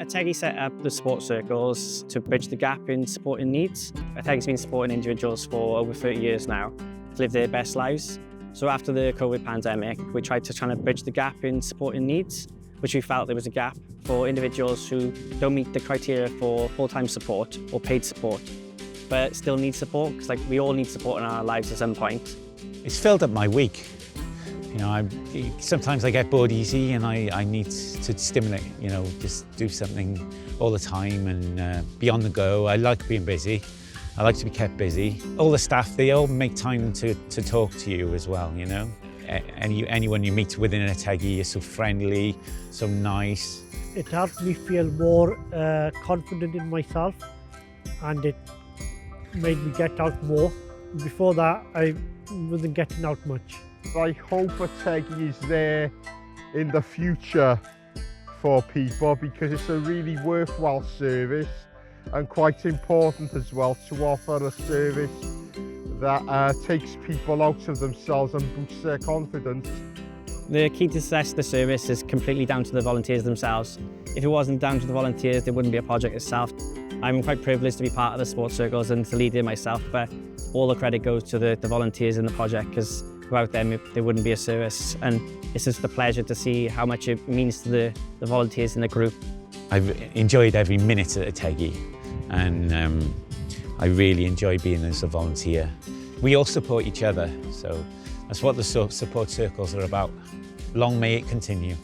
Otegi set up the support circles to bridge the gap in supporting needs. Otegi's been supporting individuals for over 30 years now to live their best lives. So after the COVID pandemic, we tried to try to bridge the gap in supporting needs, which we felt there was a gap for individuals who don't meet the criteria for full-time support or paid support, but still need support, because we all need support in our lives at some point. It's filled up my week. You know, sometimes I get bored easy and I need to stimulate, you know, just do something all the time and be on the go. I like being busy. I like to be kept busy. All the staff, they all make time to talk to you as well, you know. Anyone you meet within Otegi is so friendly, so nice. It helped me feel more confident in myself, and it made me get out more. Before that, I wasn't getting out much. I hope Otegi is there in the future for people, because it's a really worthwhile service and quite important as well to offer a service that takes people out of themselves and boosts their confidence. The key to success of the service is completely down to the volunteers themselves. If it wasn't down to the volunteers, there wouldn't be a project itself. I'm quite privileged to be part of the sports circles and to lead it myself, but all the credit goes to the volunteers in the project, because without them there wouldn't be a service, and it's just a pleasure to see how much it means to the volunteers in the group. I've enjoyed every minute at Otegi, and I really enjoy being as a volunteer. We all support each other, so that's what the support circles are about. Long may it continue.